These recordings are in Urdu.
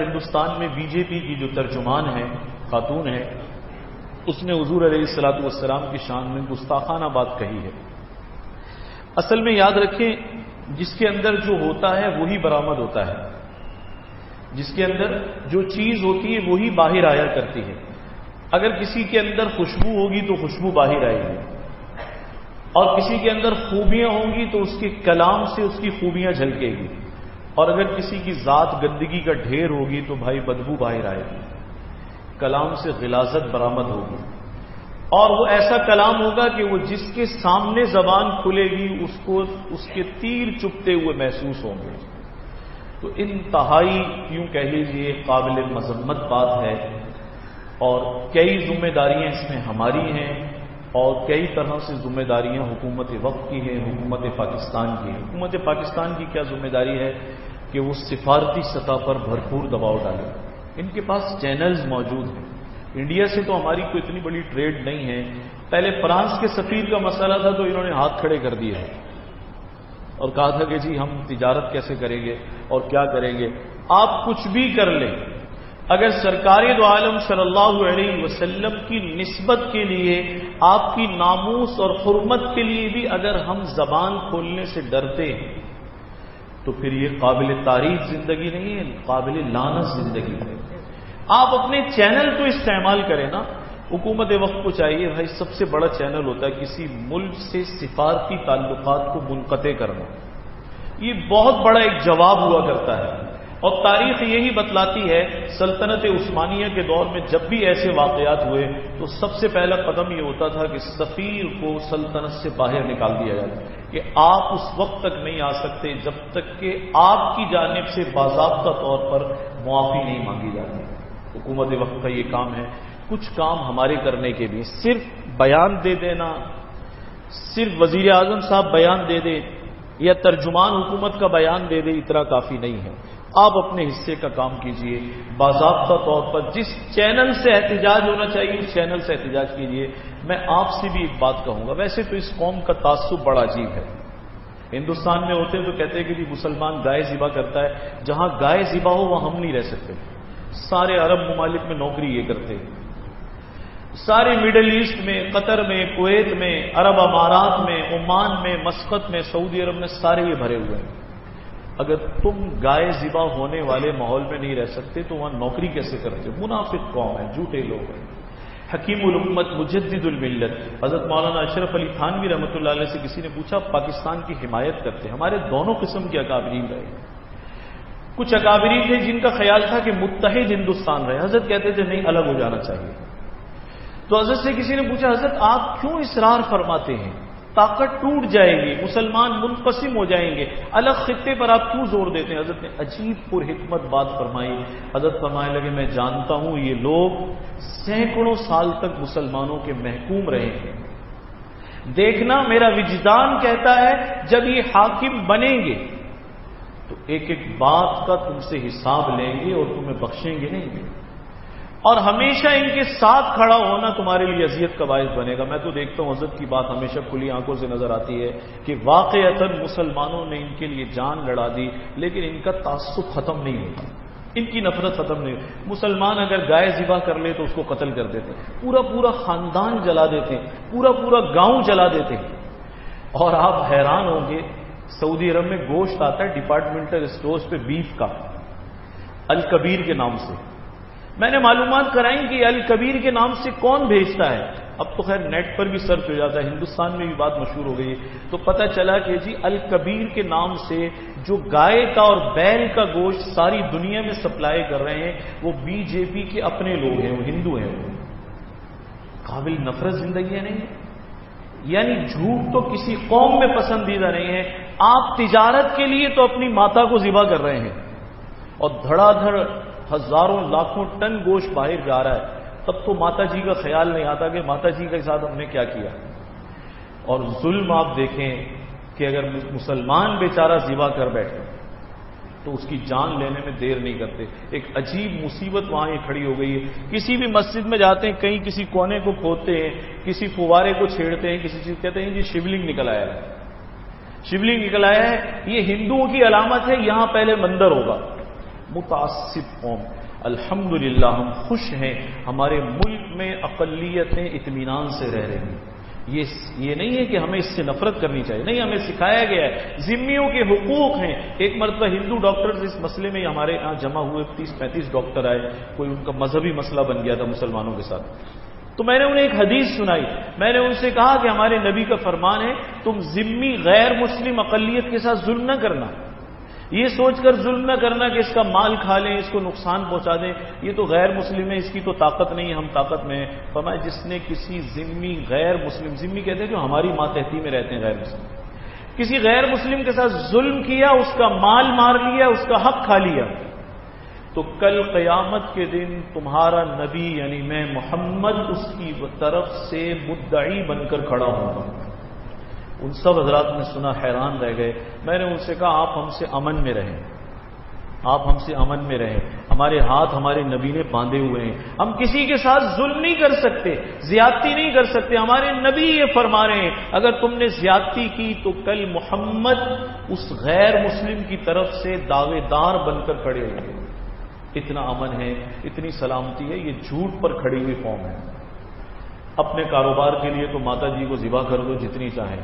ہندوستان میں بی جے پی کی جو ترجمان ہے، خاتون ہے، اس نے حضور علیہ الصلوۃ والسلام کی شان میں گستاخانہ بات کہی ہے۔ اصل میں یاد رکھیں، جس کے اندر جو ہوتا ہے وہی برآمد ہوتا ہے، جس کے اندر جو چیز ہوتی ہے وہی باہر آیا کرتی ہے۔ اگر کسی کے اندر خوشبو ہوگی تو خوشبو باہر آئے گی، اور کسی کے اندر خوبیاں ہوں گی تو اس کے کلام سے اس کی خوبیاں جھلکے گی، اور اگر کسی کی ذات گندگی کا ڈھیر ہوگی تو بھائی بدبو باہر آئے گی، کلام سے غلاظت برآمد ہوگی، اور وہ ایسا کلام ہوگا کہ وہ جس کے سامنے زبان کھلے گی اس کو اس کے تیر چبھتے ہوئے محسوس ہوں گے۔ تو انتہائی یوں کہہ لیجیے قابل مذمت بات ہے، اور کئی ذمہ داریاں اس میں ہماری ہیں، اور کئی طرح سے ذمہ داریاں حکومت وقت کی ہیں، حکومت پاکستان کی ہے۔ حکومت پاکستان کی کیا ذمہ داری ہے کہ وہ سفارتی سطح پر بھرپور دباؤ ڈالے۔ ان کے پاس چینلز موجود ہیں، انڈیا سے تو ہماری کوئی اتنی بڑی ٹریڈ نہیں ہے۔ پہلے فرانس کے سفیر کا مسئلہ تھا تو انہوں نے ہاتھ کھڑے کر دیے ہیں اور کہا تھا کہ جی ہم تجارت کیسے کریں گے اور کیا کریں گے۔ آپ کچھ بھی کر لیں، اگر سرکار دو عالم صلی اللہ علیہ وسلم کی نسبت کے لیے، آپ کی ناموس اور حرمت کے لیے بھی اگر ہم زبان کھولنے سے ڈرتے ہیں تو پھر یہ قابل تعریف زندگی نہیں ہے، قابل لعنت زندگی ہے۔ آپ اپنے چینل تو استعمال کریں نا۔ حکومت وقت کو چاہیے بھائی، سب سے بڑا چینل ہوتا ہے کسی ملک سے سفارتی تعلقات کو منقطع کرنا، یہ بہت بڑا ایک جواب ہوا کرتا ہے۔ اور تاریخ یہی بتلاتی ہے، سلطنت عثمانیہ کے دور میں جب بھی ایسے واقعات ہوئے تو سب سے پہلا قدم یہ ہوتا تھا کہ سفیر کو سلطنت سے باہر نکال دیا جاتا کہ آپ اس وقت تک نہیں آ سکتے جب تک کہ آپ کی جانب سے باضابطہ طور پر معافی نہیں مانگی جاتی۔ حکومت وقت کا یہ کام ہے۔ کچھ کام ہمارے کرنے کے لیے صرف بیان دے دینا، صرف وزیر اعظم صاحب بیان دے دے یا ترجمان حکومت کا بیان دے دے، اتنا کافی نہیں ہے۔ آپ اپنے حصے کا کام کیجئے، باضابطہ طور پر جس چینل سے احتجاج ہونا چاہیے اس چینل سے احتجاج کیجئے۔ میں آپ سے بھی ایک بات کہوں گا، ویسے تو اس قوم کا تعصب بڑا عجیب ہے۔ ہندوستان میں ہوتے ہیں تو کہتے ہیں کہ جی مسلمان گائے ذبح کرتا ہے، جہاں گائے ذبح ہو وہاں ہم نہیں رہ سکتے۔ سارے عرب ممالک میں نوکری یہ کرتے ہیں، سارے مڈل ایسٹ میں، قطر میں، کویت میں، عرب امارات میں، عمان میں، مسقط میں، سعودی عرب میں، سارے یہ بھرے ہوئے ہیں۔ اگر تم گائے ذبح ہونے والے ماحول میں نہیں رہ سکتے تو وہاں نوکری کیسے کرتے؟ منافق قوم ہے، جھوٹے لوگ ہیں۔ حکیم الامت، مجدد الملت حضرت مولانا اشرف علی تھانوی رحمۃ اللہ علیہ سے کسی نے پوچھا پاکستان کی حمایت کرتے، ہمارے دونوں قسم کے اکابرین رہے، کچھ اکابرین تھے جن کا خیال تھا کہ متحد ہندوستان رہے، حضرت کہتے تھے نہیں، الگ ہو جانا چاہیے۔ تو حضرت سے کسی نے پوچھا حضرت آپ کیوں اصرار فرماتے ہیں؟ طاقت ٹوٹ جائے گی، مسلمان منقسم ہو جائیں گے، الگ خطے پر آپ کیوں زور دیتے ہیں؟ حضرت نے عجیب پر حکمت بات فرمائی۔ حضرت فرمانے لگے میں جانتا ہوں یہ لوگ سینکڑوں سال تک مسلمانوں کے محکوم رہے ہیں، دیکھنا میرا وجدان کہتا ہے جب یہ حاکم بنیں گے تو ایک ایک بات کا تم سے حساب لیں گے اور تمہیں بخشیں گے نہیں، اور ہمیشہ ان کے ساتھ کھڑا ہونا تمہارے لیے اذیت کا باعث بنے گا۔ میں تو دیکھتا ہوں حضرت کی بات ہمیشہ کھلی آنکھوں سے نظر آتی ہے کہ واقعتاً مسلمانوں نے ان کے لیے جان لڑا دی، لیکن ان کا تعصب ختم نہیں ہوتا، ان کی نفرت ختم نہیں ہوتی۔ مسلمان اگر گائے ذبح کر لے تو اس کو قتل کر دیتے، پورا پورا خاندان جلا دیتے، پورا پورا گاؤں جلا دیتے۔ اور آپ حیران ہوں گے، سعودی عرب میں گوشت آتا ہے ڈپارٹمنٹل اسٹورز پہ بیف کا، الکبیر کے نام سے۔ میں نے معلومات کرائیں کہ الکبیر کے نام سے کون بھیجتا ہے، اب تو خیر نیٹ پر بھی سرچ ہو جاتا ہے، ہندوستان میں بھی بات مشہور ہو گئی ہے، تو پتہ چلا کہ جی الکبیر کے نام سے جو گائے کا اور بیل کا گوشت ساری دنیا میں سپلائی کر رہے ہیں وہ بی جے پی کے اپنے لوگ ہیں، وہ ہندو ہیں۔ وہ قابل نفرت زندگی نہیں ہے، یعنی جھوٹ تو کسی قوم میں پسندیدہ نہیں ہے۔ آپ تجارت کے لیے تو اپنی ماتا کو ذبح کر رہے ہیں اور دھڑا دھڑ ہزاروں لاکھوں ٹن گوشت باہر جا رہا ہے، تب تو ماتا جی کا خیال نہیں آتا کہ ماتا جی کے ساتھ ہم نے کیا کیا۔ اور ظلم آپ دیکھیں کہ اگر مسلمان بیچارہ ذبح کر بیٹھے تو اس کی جان لینے میں دیر نہیں کرتے۔ ایک عجیب مصیبت وہاں یہ کھڑی ہو گئی ہے، کسی بھی مسجد میں جاتے ہیں، کہیں کسی کونے کو کھودتے ہیں، کسی فوارے کو چھیڑتے ہیں، کسی چیز کہتے ہیں جی شیولنگ نکل آیا ہے، شیولنگ نکل آیا ہے، یہ ہندوؤں کی علامت ہے، یہاں پہلے مندر ہوگا۔ متعصب قوم. الحمدللہ ہم خوش ہیں ہمارے ملک میں اقلیتیں اطمینان سے رہ رہی ہیں. یہ نہیں ہے کہ ہمیں اس سے نفرت کرنی چاہیے، نہیں، ہمیں سکھایا گیا ہے ذمیوں کے حقوق ہیں. ایک مرتبہ ہندو ڈاکٹرز اس مسئلے میں ہمارے یہاں جمع ہوئے، 30-35 ڈاکٹر آئے، کوئی ان کا مذہبی مسئلہ بن گیا تھا مسلمانوں کے ساتھ. تو میں نے انہیں ایک حدیث سنائی. میں نے ان سے کہا کہ ہمارے نبی کا فرمان ہے تم ذمی غیر مسلم اقلیت کے ساتھ ظلم نہ کرنا. یہ سوچ کر ظلم نہ کرنا کہ اس کا مال کھا لیں، اس کو نقصان پہنچا دیں، یہ تو غیر مسلم ہے، اس کی تو طاقت نہیں ہے، ہم طاقت میں ہیں. فرمایا جس نے کسی ذمی غیر مسلم، ذمی کہتے ہیں جو ہماری ماتحتی میں رہتے ہیں غیر مسلم، کسی غیر مسلم کے ساتھ ظلم کیا، اس کا مال مار لیا، اس کا حق کھا لیا، تو کل قیامت کے دن تمہارا نبی یعنی میں محمد اس کی طرف سے مدعی بن کر کھڑا ہوں. ان سب حضرات نے سنا، حیران رہ گئے. میں نے ان سے کہا آپ ہم سے امن میں رہیں، آپ ہم سے امن میں رہیں. ہمارے ہاتھ ہمارے نبی نے باندھے ہوئے ہیں، ہم کسی کے ساتھ ظلم نہیں کر سکتے، زیادتی نہیں کر سکتے. ہمارے نبی یہ فرما رہے ہیں اگر تم نے زیادتی کی تو کل محمد اس غیر مسلم کی طرف سے دعوے دار بن کر کھڑے ہوں گے. اتنا امن ہے، اتنی سلامتی ہے. یہ جھوٹ پر کھڑی ہوئی قوم ہے. اپنے کاروبار کے لیے تو ماتا جی کو ذبح کر دو جتنی چاہیں،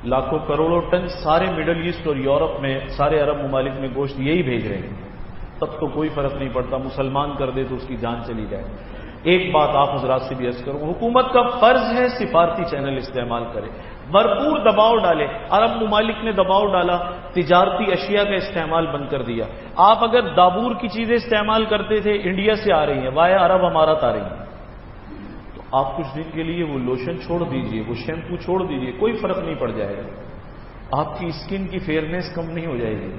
لاکھوں کروڑوں ٹن سارے مڈل ایسٹ اور یورپ میں، سارے عرب ممالک میں گوشت یہی بھیج رہے ہیں، تب تو کوئی فرق نہیں پڑتا. مسلمان کر دے تو اس کی جان چلی جائے. ایک بات آپ حضرات سے بھی عرض کروں، حکومت کا فرض ہے سفارتی چینل استعمال کرے، بھرپور دباؤ ڈالے. عرب ممالک نے دباؤ ڈالا، تجارتی اشیاء کا استعمال بند کر دیا. آپ اگر دابور کی چیزیں استعمال کرتے تھے، انڈیا سے آ رہی ہیں، وایا عرب امارات آ رہی ہیں، تو آپ کچھ دن کے لیے وہ لوشن چھوڑ دیجئے، وہ شیمپو چھوڑ دیجئے، کوئی فرق نہیں پڑ جائے گا. آپ کی اسکن کی فیئرنیس کم نہیں ہو جائے گی.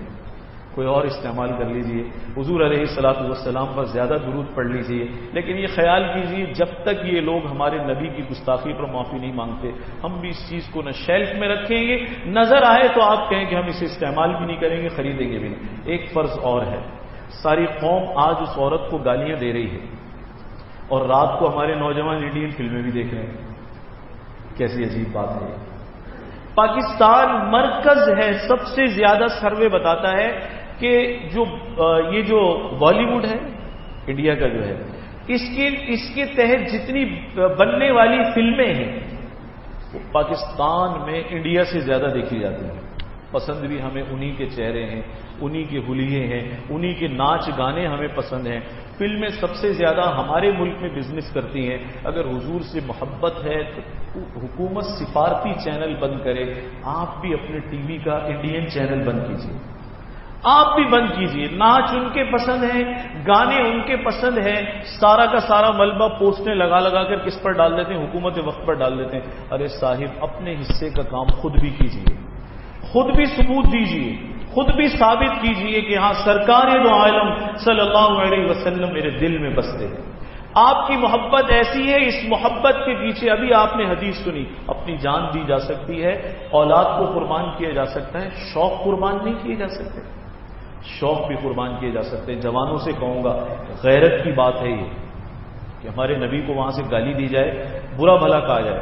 کوئی اور استعمال کر لیجئے. حضور علیہ الصلوۃ والسلام پر زیادہ درود پڑھ لیجئے. لیکن یہ خیال کیجئے جب تک یہ لوگ ہمارے نبی کی گستاخی پر معافی نہیں مانگتے، ہم بھی اس چیز کو نہ شیلف میں رکھیں گے، نظر آئے تو آپ کہیں کہ ہم اسے استعمال بھی نہیں کریں گے، خریدیں گے بھی نہیں. ایک فرض اور ہے، ساری قوم آج اس عورت کو گالیاں دے رہی ہے اور رات کو ہمارے نوجوان انڈین فلمیں بھی دیکھ رہے ہیں. کیسی عجیب بات ہے. پاکستان مرکز ہے، سب سے زیادہ سروے بتاتا ہے کہ یہ جو بالی ووڈ ہے انڈیا کا جو ہے، اس کے تحت جتنی بننے والی فلمیں ہیں وہ پاکستان میں انڈیا سے زیادہ دیکھی جاتی ہیں. پسند بھی ہمیں انہی کے چہرے ہیں، انہی کے حلیے ہیں، انہی کے ناچ گانے ہمیں پسند ہیں. فلمیں سب سے زیادہ ہمارے ملک میں بزنس کرتی ہیں. اگر حضور سے محبت ہے تو حکومت سفارتی چینل بند کرے، آپ بھی اپنے ٹی وی کا انڈین چینل بند کیجیے، آپ بھی بند کیجیے. ناچ ان کے پسند ہیں، گانے ان کے پسند ہیں، سارا کا سارا ملبہ پوسٹیں لگا لگا کر کس پر ڈال دیتے ہیں، حکومت وقت پر ڈال دیتے ہیں. ارے صاحب اپنے حصے کا کام خود بھی کیجیے، خود بھی ثبوت دیجیے، خود بھی ثابت کیجیے کہ ہاں سرکار دو عالم صلی اللہ علیہ وسلم میرے دل میں بستے ہیں. آپ کی محبت ایسی ہے، اس محبت کے پیچھے ابھی آپ نے حدیث سنی، اپنی جان دی جا سکتی ہے، اولاد کو قربان کیا جا سکتا ہے، شوق قربان نہیں کیے جا سکتے. شوق بھی قربان کیے جا سکتے ہیں. جوانوں سے کہوں گا غیرت کی بات ہے یہ کہ ہمارے نبی کو وہاں سے گالی دی جائے، برا بھلا کہا جائے،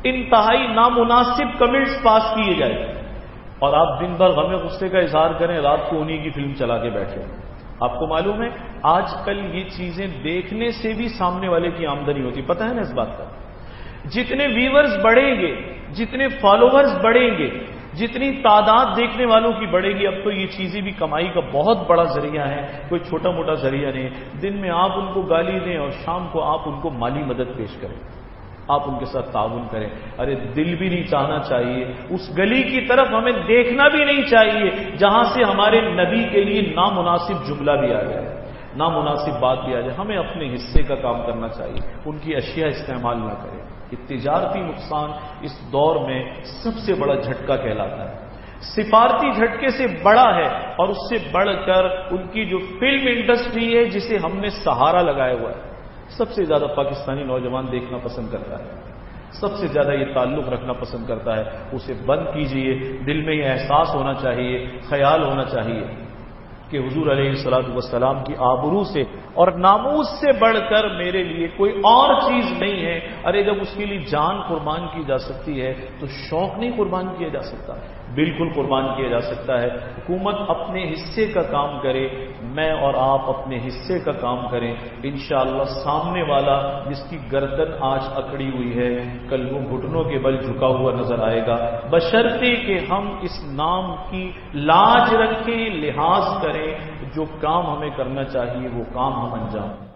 انتہائی نامناسب کمنٹس پاس کیے جائے، اور آپ دن بھر غم غصے کا اظہار کریں، رات کو انہی کی فلم چلا کے بیٹھے. آپ کو معلوم ہے آج کل یہ چیزیں دیکھنے سے بھی سامنے والے کی آمدنی ہوتی، پتہ ہے نا اس بات کا. جتنے ویورز بڑھیں گے، جتنے فالوورز بڑھیں گے، جتنی تعداد دیکھنے والوں کی بڑھے گی، اب تو یہ چیزیں بھی کمائی کا بہت بڑا ذریعہ ہے، کوئی چھوٹا موٹا ذریعہ نہیں. دن میں آپ ان کو گالی دیں اور شام کو آپ ان کو مالی مدد پیش کریں، آپ ان کے ساتھ تعاون کریں. ارے دل بھی نہیں چاہنا چاہیے، اس گلی کی طرف ہمیں دیکھنا بھی نہیں چاہیے جہاں سے ہمارے نبی کے لیے نامناسب جملہ بھی آ جائے، نامناسب بات بھی آ جائے. ہمیں اپنے حصے کا کام کرنا چاہیے، ان کی اشیاء استعمال نہ کریں. یہ تجارتی نقصان اس دور میں سب سے بڑا جھٹکا کہلاتا ہے، سفارتی جھٹکے سے بڑا ہے. اور اس سے بڑھ کر ان کی جو فلم انڈسٹری ہے جسے ہم نے سہارا لگایا ہوا ہے، سب سے زیادہ پاکستانی نوجوان دیکھنا پسند کرتا ہے، سب سے زیادہ یہ تعلق رکھنا پسند کرتا ہے. اسے بند کیجئے. دل میں یہ احساس ہونا چاہیے، خیال ہونا چاہیے کہ حضور علیہ الصلوۃ والسلام کی آبرو سے اور ناموس سے بڑھ کر میرے لیے کوئی اور چیز نہیں ہے. ارے جب اس کے لیے جان قربان کی جا سکتی ہے تو شوق نہیں قربان کیا جا سکتا. بالکل قربان کیا جا سکتا ہے۔ حکومت اپنے حصے کا کام کرے، میں اور آپ اپنے حصے کا کام کریں، انشاءاللہ سامنے والا جس کی گردن آج اکڑی ہوئی ہے کل وہ گھٹنوں کے بل جھکا ہوا نظر آئے گا، بشرطے کہ ہم اس نام کی لاج رکھیں، لحاظ کریں، جو کام ہمیں کرنا چاہیے وہ کام ہم انجام